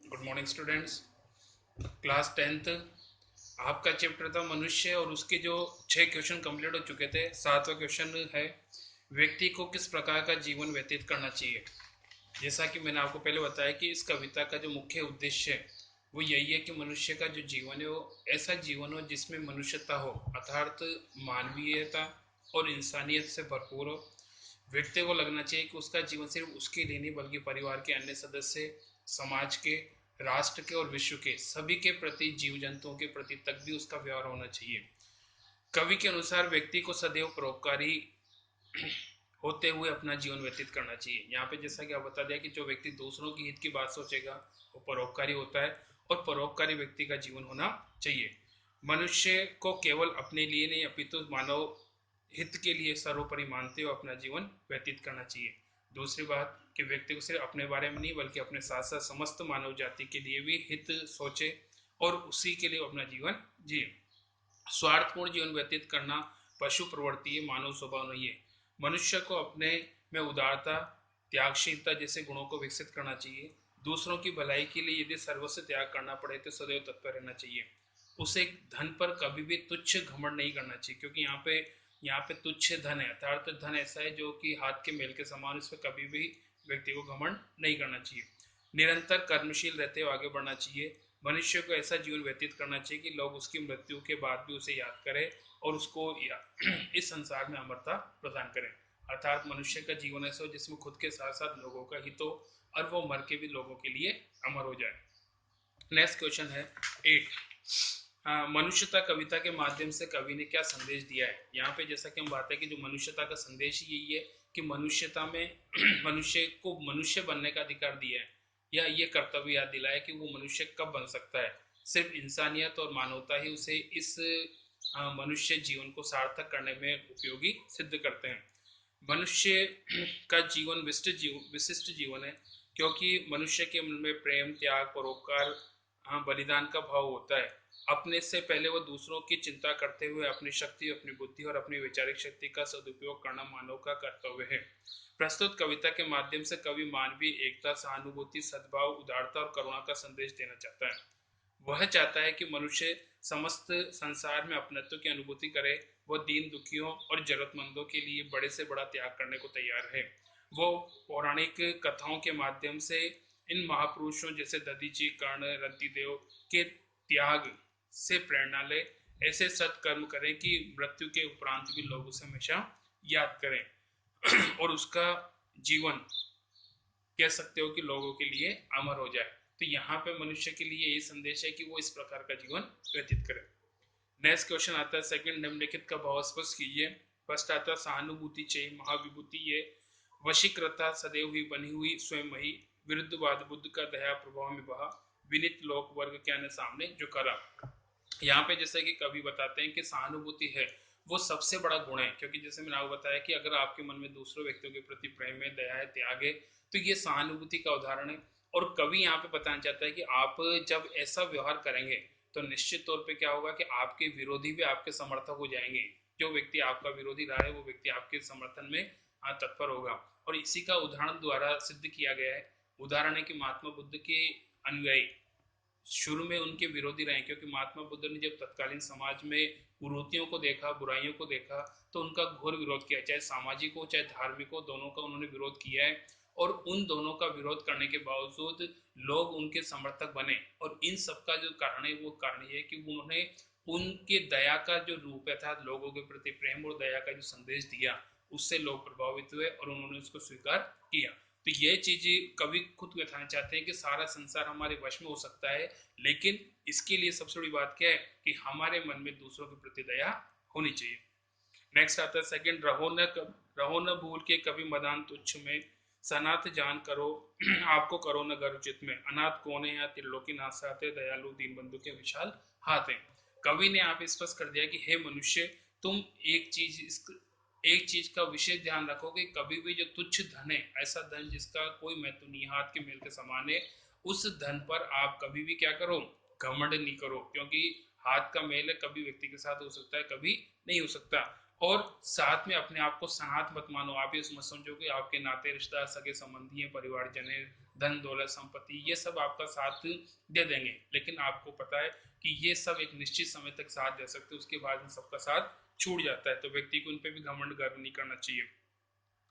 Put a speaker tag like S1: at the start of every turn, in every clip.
S1: Good morning students. Class tenth आपका chapter था मनुष्य और उसके जो 6 क्वेश्चन कंप्लीट हो चुके थे। 7वां क्वेश्चन है व्यक्ति को किस प्रकार का जीवन व्यतीत करना चाहिए। जैसा कि मैंने आपको पहले बताया कि इस कविता का जो मुख्य उद्देश्य है वो यही है कि मनुष्य का जो जीवन है वो ऐसा जीवन हो जिसमें मनुष्यता हो, अर्थात मानवीयता और इंसानियत से भरपूर हो। व्यक्ति को लगना चाहिए कि उसका जीवन सिर्फ उसके लिए नहीं बल्कि परिवार के अन्य सदस्य, समाज के, राष्ट्र के और विश्व के सभी के प्रति, जीव जंतुओं के प्रति तक भी उसका व्यवहार होना चाहिए। कवि के अनुसार व्यक्ति को सदैव परोपकारी होते हुए अपना जीवन व्यतीत करना चाहिए। यहाँ पे जैसा कि आप बता दिया कि जो व्यक्ति दूसरों की हित की बात सोचेगा वो परोपकारी होता है और परोपकारी व्यक्ति का जीवन होना चाहिए। मनुष्य को केवल अपने लिए नहीं अपितु मानव हित के लिए सर्वोपरि मानते हुए अपना जीवन व्यतीत करना चाहिए। दूसरी बात कि व्यक्ति को सिर्फ अपने बारे में नहीं बल्कि अपने साथ साथ समस्त मानव जाति के लिए भी हित सोचे और उसी के लिए अपना जीवन जिए। स्वार्थपूर्ण जीवन व्यतीत करना पशु प्रवृत्ति है, मानव स्वभाव नहीं है। मनुष्य को अपने में उदारता, त्यागशीलता जैसे गुणों को विकसित करना चाहिए। दूसरों की भलाई के लिए यदि सर्वस्व त्याग करना पड़े तो सदैव तत्पर रहना चाहिए। उसे धन पर कभी भी तुच्छ घमंड नहीं करना चाहिए, क्योंकि यहाँ पे तुच्छ धन है, अर्थात धन ऐसा है जो कि हाथ के मेल के समान, इस पर कभी भी व्यक्ति को घमंड नहीं करना चाहिए। निरंतर कर्मशील रहते हुए आगे बढ़ना चाहिए। मनुष्य को ऐसा जीवन व्यतीत करना चाहिए कि लोग उसकी मृत्यु के बाद भी उसे याद करें और उसको इस संसार में अमरता प्रदान करें। अर्थात मनुष्य का जीवन ऐसा हो जिसमें खुद के साथ साथ लोगों का हित हो और वो मर के भी लोगों के लिए अमर हो जाए। नेक्स्ट क्वेश्चन है 8। मनुष्यता कविता के माध्यम से कवि ने क्या संदेश दिया है। यहाँ पे जैसा कि हम बात है कि जो मनुष्यता का संदेश यही है कि मनुष्यता में मनुष्य को मनुष्य बनने का अधिकार दिया है, या ये कर्तव्य याद दिलाया कि वो मनुष्य कब बन सकता है। सिर्फ इंसानियत और मानवता ही उसे इस मनुष्य जीवन को सार्थक करने में उपयोगी सिद्ध करते हैं। मनुष्य का जीवन विशिष्ट जीवन है, क्योंकि मनुष्य के मन में प्रेम, त्याग, परोपकार, बलिदान का भाव होता है। अपने से पहले वो दूसरों की चिंता करते हुए अपनी शक्ति, अपनी बुद्धि और अपनी वैचारिक शक्ति का सदुपयोग करना मानव का कर्तव्य है। प्रस्तुत कविता के माध्यम से कवि मानवीय एकता, सहानुभूति, सद्भाव, उदारता और करुणा का संदेश देना चाहता है। वह चाहता है कि मनुष्य समस्त संसार में अपनत्व की अनुभूति करे। वह दीन दुखियों और जरूरतमंदों के लिए बड़े से बड़ा त्याग करने को तैयार है। वो पौराणिक कथाओं के माध्यम से इन महापुरुषों जैसे दधीची, कर्ण, रंतिदेव के त्याग से प्रेरणा ले। ऐसे सत्कर्म करें कि मृत्यु के उपरांत भी लोग उसे हमेशा याद करें और उसका जीवन कह सकते हो कि लोगों के लिए अमर हो जाए। तो यहाँ पे मनुष्य के लिए ये संदेश है कि वो इस प्रकार का जीवन व्यतीत करे। नेक्स्ट क्वेश्चन आता है सेकंड, निम्नलिखित का भाव स्पष्ट कीजिए। फर्स्ट आता है सहानुभूति चाहिए महाविभूति ये वशीकृता सदैव ही बनी हुई स्वयं ही विरुद्धवाद बुद्ध का दया प्रभाव में बहा विनित लोक वर्ग के आने सामने जो करा। यहाँ पे जैसे कि कवि बताते हैं कि सहानुभूति है वो सबसे बड़ा गुण है, क्योंकि जैसे मैंने आपको बताया कि अगर आपके मन में दूसरों व्यक्तियों के प्रति प्रेम है, दया है, त्याग है, तो ये सहानुभूति का उदाहरण है। और कवि यहाँ पे बताना चाहता है कि आप जब ऐसा व्यवहार करेंगे तो निश्चित तौर पे क्या होगा कि आपके विरोधी भी आपके समर्थक हो जाएंगे। जो व्यक्ति आपका विरोधी रहा है वो व्यक्ति आपके समर्थन में तत्पर होगा। और इसी का उदाहरण द्वारा सिद्ध किया गया है। उदाहरण है कि महात्मा बुद्ध के अनुयायी शुरू में उनके विरोधी रहे, क्योंकि महात्मा बुद्ध ने जब तत्कालीन समाज में कुरीतियों को देखा, बुराइयों को देखा, तो उनका घोर विरोध किया। चाहे सामाजिक हो चाहे धार्मिक हो, दोनों का उन्होंने विरोध किया है। और उन दोनों का विरोध करने के बावजूद लोग उनके समर्थक बने। और इन सब का जो कारण है वो कारण ये है कि उन्होंने उनके दया का जो रूप है था, लोगों के प्रति प्रेम और दया का जो संदेश दिया, उससे लोग प्रभावित हुए और उन्होंने उसको स्वीकार किया। तो ये चीज कवि खुद बताना चाहते हैं कि सारा संसार हमारे वश में हो सकता है, लेकिन इसके लिए सबसे बड़ी बात क्या है कि हमारे मन में दूसरों के प्रति दया होनी चाहिए। नेक्स्ट आता है सेकंड, रहो न भूल के कभी मदान तुच्छ में सनाथ जान करो आपको करो न गर्व चित में अनाथ कोने या त्रिलोकी नासाते दयालु दीन बंधु के विशाल हाथ है। कवि ने आप स्पष्ट कर दिया कि हे मनुष्य, तुम एक चीज का विशेष ध्यान रखो कि कभी भी जो तुच्छ धन है, ऐसा धन जिसका कोई महत्व नहीं, हाथ के मेल के समान है, उस धन पर आप कभी भी क्या करो, घमंड नहीं करो। क्योंकि हाथ का मेल है, कभी व्यक्ति के साथ हो सकता है, कभी नहीं हो सकता। और साथ में अपने आप को सनाथ मत मानो। आप ये मत समझो कि आपके नाते रिश्तेदार, सगे संबंधी हैं, परिवारजन है, धन दौलत संपत्ति, ये सब आपका साथ दे देंगे, लेकिन आपको पता है कि ये सब एक निश्चित समय तक साथ दे सकते हैं, उसके बाद में सबका साथ छूट जाता है। तो व्यक्ति को उन पर भी घमंड गर्व नहीं करना चाहिए।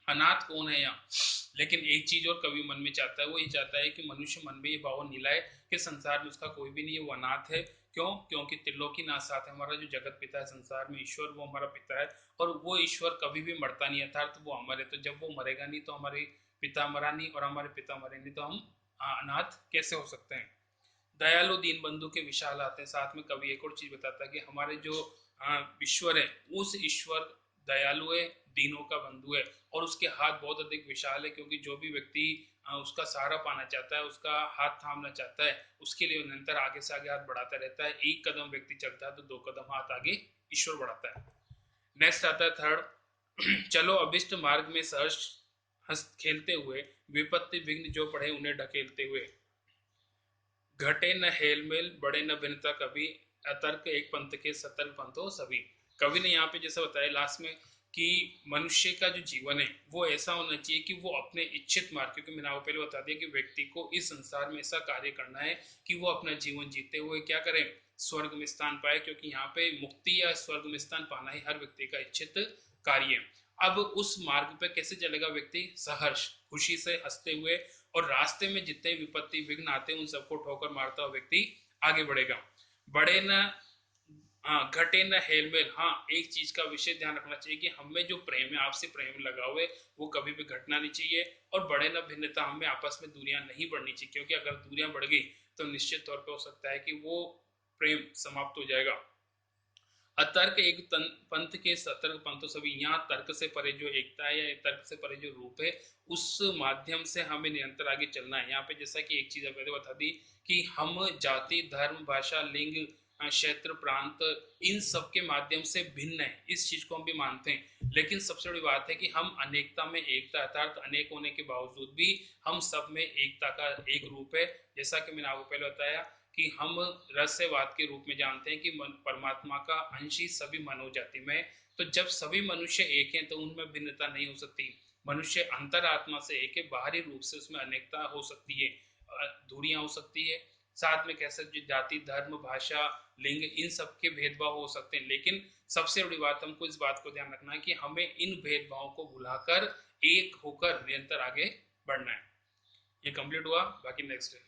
S1: अनाथ कौन है यहाँ? लेकिन एक चीज और कवि मन में चाहता है, वो ये चाहता है कि मनुष्य मन में ये भाव नहीं लाए कि संसार में उसका कोई भी नहीं है, वो अनाथ है। क्यों? क्योंकि त्रिलोकीनाथ साथ है, हमारा जो जगत पिता है संसार में ईश्वर, वो हमारा पिता है, और वो ईश्वर कभी भी मरता नहीं, अर्थात वो अमर है। तो जब वो मरेगा नहीं तो हमारे पिता मरा नहीं, और हमारे पिता मरे नहीं तो हम अनाथ कैसे हो सकते हैं? दयालु दीन बंधु के विशाल आते हैं। साथ में कवि एक और चीज बताता है कि हमारे जो ईश्वर है, उस ईश्वर दयालु है, दीनों का बंधु है, और उसके हाथ बहुत अधिक विशाल है, क्योंकि जो भी व्यक्ति उसका सहारा पाना चाहता है, उसका हाथ थामना चाहता है, उसके लिए निरंतर आगे से आगे हाथ बढ़ाता रहता है। एक कदम व्यक्ति चलता है तो 2 कदम हाथ आगे ईश्वर बढ़ाता है। नेक्स्ट आता है थर्ड, चलो अभिष्ट मार्ग में सहर्ष हंस खेलते हुए, विपत्ति विघ्न जो पड़े उन्हें ढकेलते हुए। घटे न हेलमेल बढ़े न भिन्नता कभी, अतर्क एक पंथ के सतर्क पंथो सभी। कवि ने यहाँ पे जैसा बताया लास्ट में कि मनुष्य का जो जीवन है वो ऐसा होना चाहिए कि वो अपने इच्छित मार्ग, क्योंकि मैंने आपको पहले बता दिया कि व्यक्ति को इस संसार में ऐसा कार्य करना है कि वो अपना जीवन जीते हुए क्या करे, स्वर्ग में स्थान पाए, क्योंकि यहाँ पे मुक्ति या स्वर्ग में स्थान पाना ही हर व्यक्ति का इच्छित कार्य है। अब उस मार्ग पे कैसे चलेगा व्यक्ति? सहर्ष, खुशी से, हंसते हुए, और रास्ते में जितने विपत्ति विघ्न आते हैं उन सबको ठोकर मारता हुआ व्यक्ति आगे बढ़ेगा। बड़े न घटे न हेलमेल। हाँ, एक चीज का विशेष ध्यान रखना चाहिए कि हमें जो प्रेम है, आपसे प्रेम लगा हुए, वो कभी भी घटना नहीं चाहिए। और बड़े न भिन्नता, हमें आपस में दूरियां नहीं बढ़नी चाहिए, क्योंकि अगर दूरियां बढ़ गई तो निश्चित तौर पर हो सकता है कि वो प्रेम समाप्त हो जाएगा। अतर्क एक पंथ के सतर्क पंथों सभी। यहाँ तर्क से परे जो एकता है या तर्क से परे जो रूप है, उस माध्यम से हमें निरंतर आगे चलना है। यहाँ पे जैसा कि एक चीज पहले बता दी कि हम जाति धर्म भाषा लिंग क्षेत्र प्रांत इन सब के माध्यम से भिन्न है, इस चीज को हम भी मानते हैं, लेकिन सबसे बड़ी बात है कि हम अनेकता में एकता, अर्थात अनेक होने के बावजूद भी हम सब में एकता का एक रूप है। जैसा कि मैंने आपको पहले बताया कि हम रहस्यवाद के रूप में जानते हैं कि परमात्मा का अंश ही सभी मानव जाति में। तो जब सभी मनुष्य एक हैं तो उनमें भिन्नता नहीं हो सकती। मनुष्य अंतरात्मा से एक है, बाहरी रूप से उसमें अनेकता हो सकती है, दूरियां हो सकती है, साथ में कह सकते जाति धर्म भाषा लिंग इन सब के भेदभाव हो सकते हैं, लेकिन सबसे बड़ी बात हमको इस बात को ध्यान रखना है कि हमें इन भेदभावों को भुलाकर एक होकर निरंतर आगे बढ़ना है। ये कंप्लीट हुआ, बाकी नेक्स्ट है।